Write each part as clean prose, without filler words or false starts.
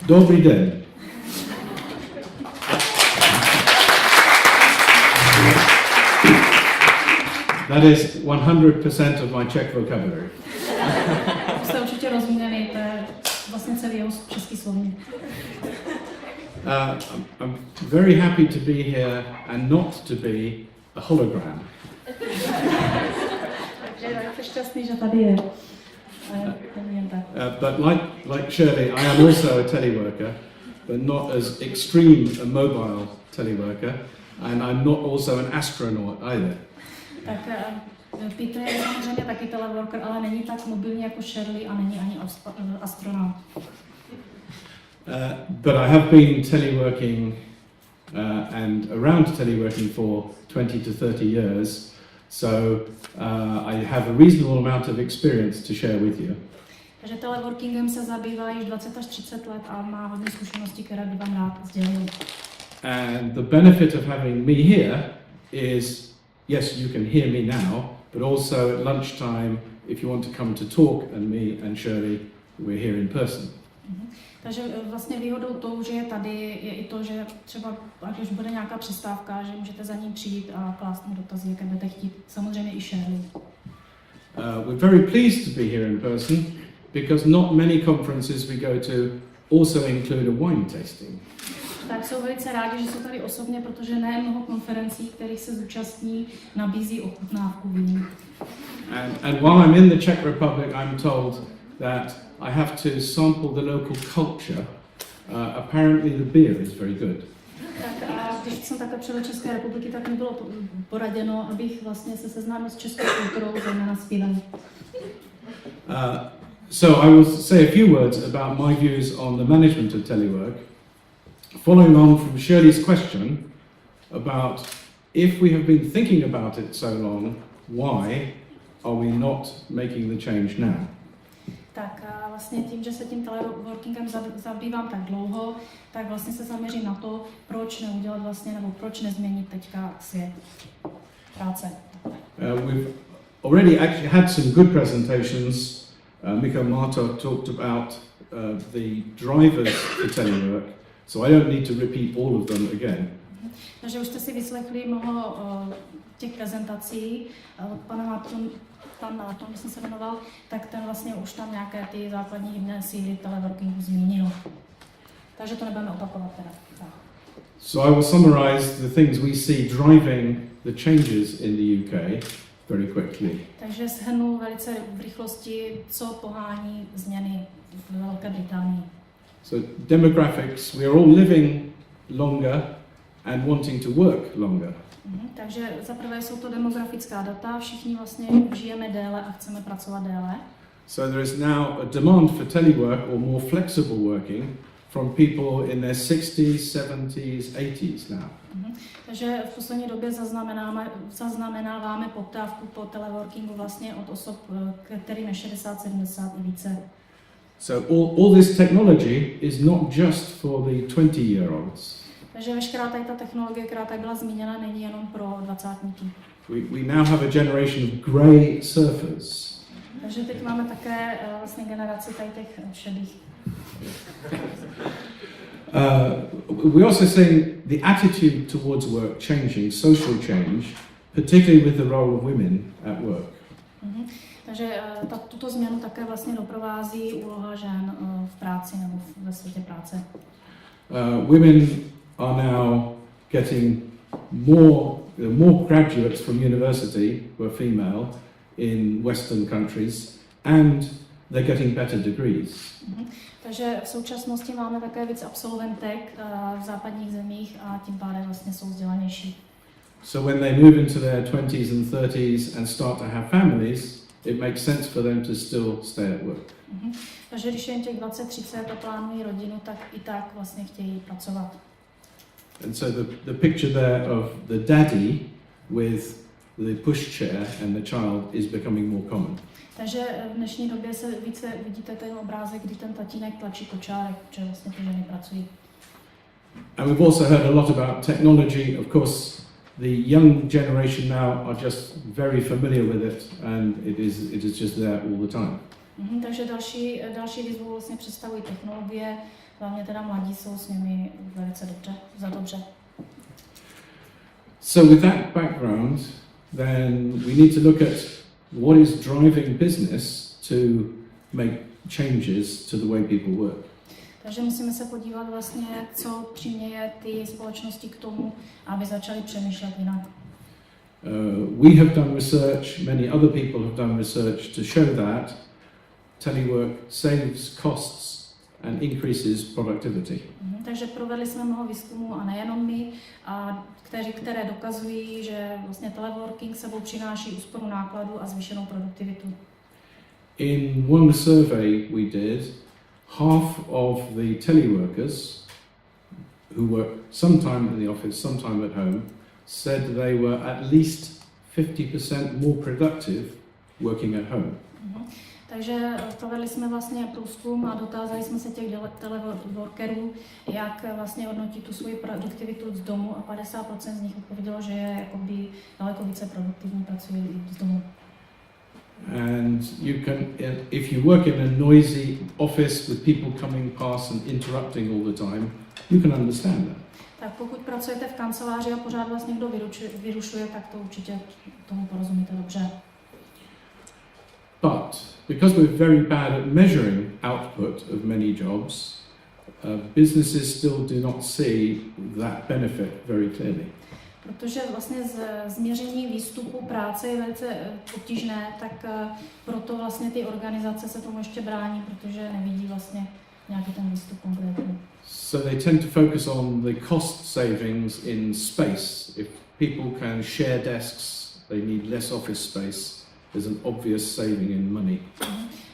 Dobrý den. That is 100% of my Czech vocabulary. Jste určitě rozuměli, to je vlastně celý jeho český slovník. I'm very happy to be here and not to be a hologram. Takže jsem šťastný, že tady je. But like Shirley, I am also a teleworker, but not as extreme a mobile teleworker, and I'm not also an astronaut either. Tak Peter je samozřejmě taky teleworker, ale není tak mobilní jako Shirley a není ani astronaut. But I have been teleworking and around teleworking for 20 to 30 years, so I have a reasonable amount of experience to share with you. Takže teleworkingem se zabývá již 20 až 30 let a má hodně zkušeností, které by vám rád sdělil. And the benefit of having me here is, yes, you can hear me now, but also at lunchtime, if you want to come to talk, and me and Shirley, we're here in person. Takže vlastně výhodou toho, že je tady, je i to, že třeba, když bude nějaká přestávka, že můžete za ním přijít a klást mu dotazy, jaké budete chtít. Samozřejmě i Shirley. We're very pleased to be here in person, because not many conferences we go to also include a wine tasting. Tak jsou velice rádi, že jsou tady osobně, protože ne mnoho konferencí, kterých se zúčastní, nabízí ochutnávku vín. And while I'm in the Czech Republic, I'm told that I have to sample the local culture. Apparently the beer is very good. Tak a když jsem takhle přijel do České republiky, tak mi bylo poraděno, abych vlastně se seznámil s českou kulturou, zejména s pivem. So I will say a few words about my views on the management of telework, following on from Shirley's question about if we have been thinking about it so long, why are we not making the change now? Tak a vlastně tím, že se tím teleworkingem zabývám tak dlouho, tak vlastně se zaměřím na to, proč neudělat vlastně, nebo proč nezměnit teďka svět práce. We've already actually had some good presentations. Michael Marta talked about the drivers for telework, so I don't need to repeat all of them again. Takže už jste si vyslechli mnoho těch prezentací od pana Marta, myslím se jmenoval, tak ten vlastně už tam nějaké ty základní hybné síly teleworkingu zmínil. Takže to nebudeme opakovat teda. Tak. So I will summarize the things we see driving the changes in the UK very quickly. Takže shrnu velice v rychlosti, co pohání změny v Velké Británii. So demographics, we are all living longer and wanting to work longer. Takže zaprvé jsou to demografická data, všichni vlastně žijeme déle a chceme pracovat déle. So there is now a demand for telework or more flexible working from people in their 60s, 70s, 80s now. Takže v poslední době zaznamenáváme poptávku po teleworkingu vlastně od osob, kterým je 60, 70 i více. So all this technology is not just for the 20-year-olds. Takže veškerá tady ta technologie, která tady byla zmíněna, není jenom pro dvacátníky. We now have a generation of grey surfers. Takže teď máme také vlastně generaci tady těch šedých. We also see the attitude towards work changing, social change, particularly with the role of women at work. Takže tuto změnu také vlastně doprovází úloha žen v práci nebo ve světě práce. Women are now getting more graduates from university who are female in Western countries, and they're getting better degrees. Takže v současnosti máme také víc absolventek v západních zemích a tím pádem vlastně jsou vzdělanější. So when they move into their 20s and 30s and start to have families, it makes sense for them to still stay at work. Takže když je jen těch 20-30 a plánují rodinu, tak i tak vlastně chtějí pracovat. And so the picture there of the daddy with the pushchair and the child is becoming more common. Takže v dnešní době se více vidíte ten obrázek, kdy ten tatínek tlačí kočárek, protože vlastně ty ženy pracují. And we've also heard a lot about technology. Of course, the young generation now are just very familiar with it, and it is just there all the time. Takže další výzvu vlastně představují technologie, hlavně teda mladí jsou s nimi velice dobře. So with that background, then we need to look at what is driving business to make changes to the way people work. Takže musíme se podívat vlastně, co přiměje ty společnosti k tomu, aby začaly přemýšlet jinak. We have done research, many other people have done research to show that telework saves costs and increases productivity. Takže provedli jsme mnoho výzkumů a nejenom my, které dokazují, že vlastně teleworking sebou přináší úsporu nákladů a zvýšenou produktivitu. In one survey we did, half of the teleworkers who work sometime in the office, sometime at home, said they were at least 50% more productive working at home. Takže provedli jsme vlastně průzkum a dotázali jsme se těch teleworkerů, jak vlastně hodnotí tu svoji produktivitu z domu a 50% z nich odpovědělo, že je jakoby daleko více produktivní, pracují z domu. And you can, if you work in a noisy office with people coming past and interrupting all the time, you can understand that. Tak pokud pracujete v kanceláři a pořád vás někdo vyrušuje, tak to určitě tomu porozumíte dobře. But because we're very bad at measuring output of many jobs, businesses still do not see that benefit very clearly. Protože vlastně změření výstupu práce je velice obtížné, tak proto vlastně ty organizace se tomu ještě brání, protože nevidí vlastně nějaký ten výstup konkrétní. So they tend to focus on the cost savings in space. If people can share desks, they need less office space. There's an obvious saving in money.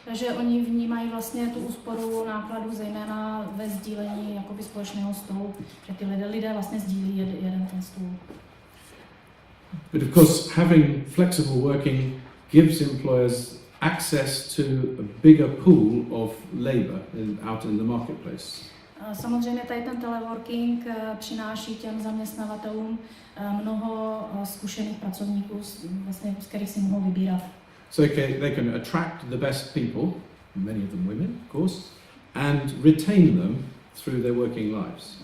Takže oni vnímají vlastně tu úsporu nákladů zejména ve sdílení jakoby společného stolu, že ty lidé vlastně sdílí jeden ten stůl. But of course, having flexible working gives employers access to a bigger pool of labour out in the marketplace. Samozřejmě tady ten teleworking přináší těm zaměstnavatelům mnoho zkušených pracovníků, vlastně, z kterých si mohou vybírat. So they can attract the best people, many of them women, of course, and retain them through their working lives.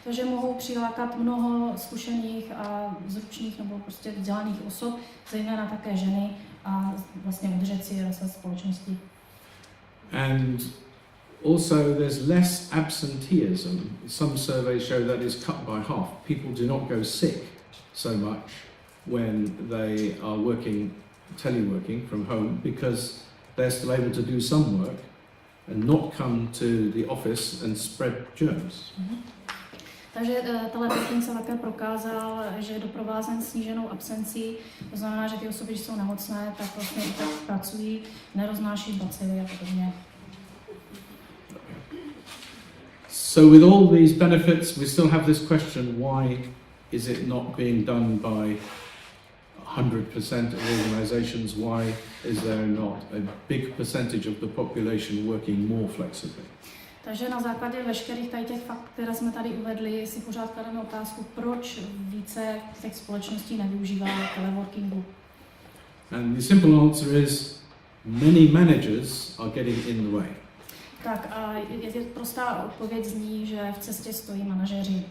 Takže mohou přilákat mnoho zkušených a zručných nebo prostě vzdělaných osob, zejména také ženy, a vlastně udržet si je ve společnosti. And also there's less absenteeism. Some surveys show that is cut by half. People do not go sick so much when they are teleworking from home because they're still able to do some work and not come to the office and spread germs. Takže teleworking se také prokázal, že je doprovázen sníženou absencí, to znamená, že ty osoby, když jsou nemocné, tak vlastně i tak pracují, neroznáší bacily a podobně. So with all these benefits, we still have this question, why is it not being done by 100% of organizations? Why is there not a big percentage of the population working more flexibly? Takže na základě veškerých těch faktů, které jsme tady uvedli, si pořád klademe otázku, proč více těch společností nevyužívá teleworkingu. And the simple answer is many managers are getting in the way. Tak a je prostá odpověď zní, že v cestě stojí manažeři.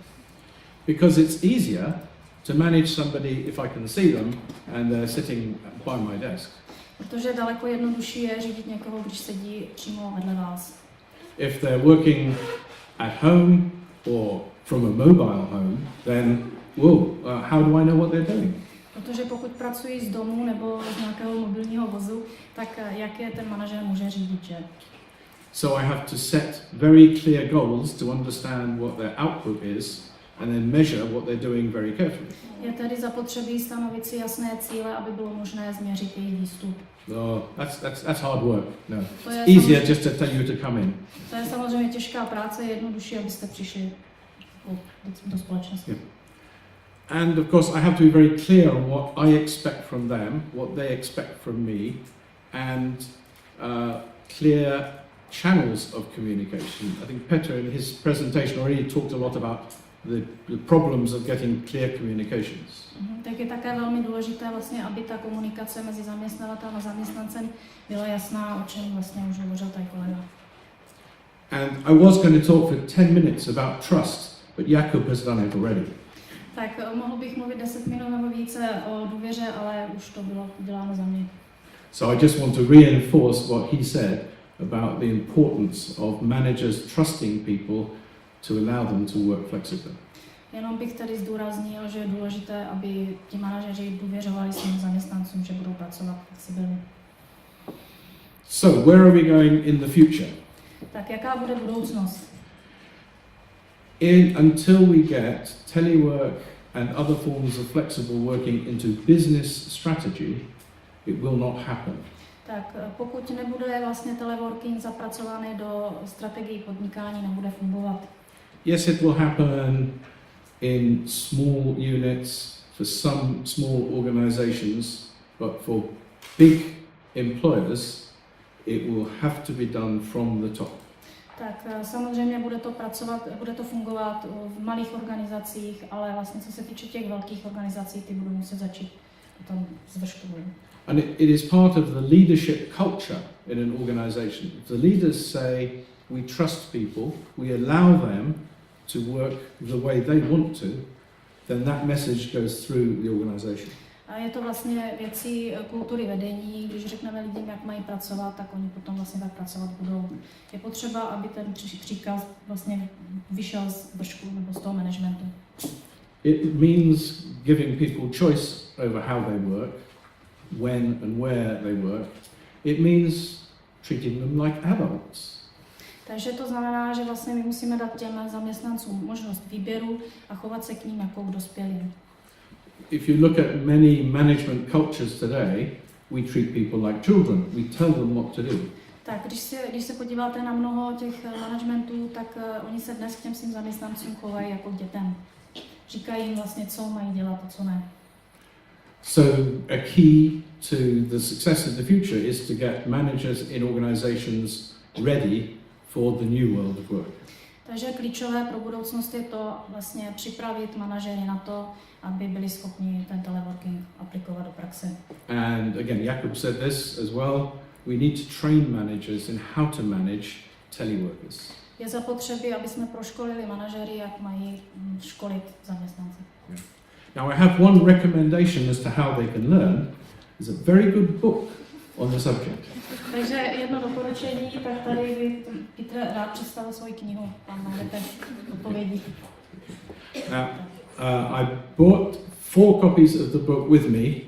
Because it's easier to manage somebody if I can see them and they're sitting by my desk. Protože daleko jednodušší je řídit někoho, když sedí přímo vedle vás. If they're working at home or from a mobile home, then how do I know what they're doing? Protože pokud pracují z domu nebo z nějakého mobilního vozu, tak jak je ten manažer může řídit, že? So I have to set very clear goals to understand what their output is and then measure what they're doing very carefully. Je tedy zapotřebí stanovit si jasné cíle, aby bylo možné změřit jejich výstup. No, that's hard work. No, it's easier just to tell you to come in. To je samozřejmě těžká práce, je jednodušší, abyste přišli do společnosti. Yeah. And of course, I have to be very clear on what I expect from them, what they expect from me, and clear channels of communication. I think Peter in his presentation already talked a lot about the problems of getting clear communications. Tak je také velmi důležité vlastně, aby ta komunikace mezi zaměstnavatelem a zaměstnancem byla jasná, o čem vlastně už hovořil tady kolega. And I was going to talk for 10 minutes about trust, but Jakub has done it already. Tak mohl bych mluvit 10 minut nebo více o důvěře, ale už to bylo uděláno za mě. So I just want to reinforce what he said about the importance of managers trusting people to allow them to work flexibly. Jenom bych tady zdůraznil, že je důležité, aby ti manažeři důvěřovali svým zaměstnancům, že budou pracovat flexibilně. So, where are we going in the future? Tak jaká bude budoucnost? Until we get telework and other forms of flexible working into business strategy, it will not happen. Tak pokud nebude vlastně teleworking zapracovaný do strategii podnikání, nebude fungovat. Yes, it will happen in small units for some small organizations, but for big employers, it will have to be done from the top. Tak samozřejmě bude to fungovat v malých organizacích, ale vlastně co se týče těch velkých organizací, ty budou muset začít potom z vršku. And it is part of the leadership culture in an organization. If the leaders say, we trust people, we allow them to work the way they want to, then that message goes through the organization. A je to vlastně věcí kultury vedení, když řekneme lidem, jak mají pracovat, tak oni potom vlastně tak pracovat budou. Je potřeba, aby ten příkaz vlastně vyšel z vršku nebo z toho managementu. It means giving people choice over how they work, when and where they work. It means treating them like adults. Takže to znamená, že vlastně my musíme dát těm zaměstnancům možnost výběru a chovat se k ním jako k dospělým. If you look at many management cultures today, we treat people like children. We tell them what to do. Tak když se podíváte na mnoho těch managementů, tak oni se dnes k těm svým zaměstnancům chovají jako k dětem. Říkají jim vlastně, co mají dělat a co ne. So a key to the success of the future is to get managers in organizations ready for the new world of work. Takže klíčové pro budoucnost je to vlastně připravit manažery na to, aby byli schopni ten teleworking aplikovat do praxe. And again, Jakub said this as well. We need to train managers in how to manage teleworkers. Je zapotřebí, aby jsme proškolili manažery, jak mají školit zaměstnance. Yeah. Now I have one recommendation as to how they can learn. There's a very good book on the subject. Takže jedno doporučení, tak tady by Petr rád představil svoji knihu. Tam máte odpovědi. Now, I bought 4 copies of the book with me,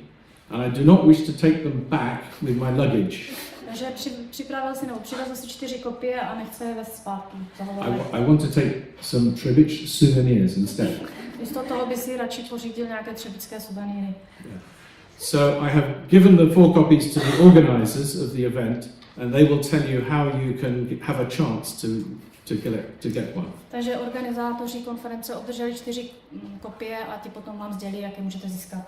and I do not wish to take them back with my luggage. Takže připravil si nebo přivezl si 4 kopie a nechce je vést zpátky. I want to take some Trebich souvenirs instead. Místo toho by si radši pořídil nějaké třebické suvenýry. Yeah. So I have given the 4 copies to the organisers of the event, and they will tell you how you can have a chance to get one. Takže organizátoři konference obdrželi 4 kopie a ti potom vám sdělí, jak je můžete získat.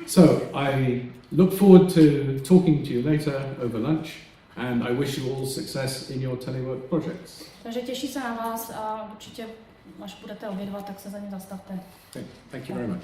So I look forward to talking to you later over lunch, and I wish you all success in your telework projects. Takže těší se na vás a určitě, až budete obědvat, tak se za ně zastavte. Okay. Thank you very much.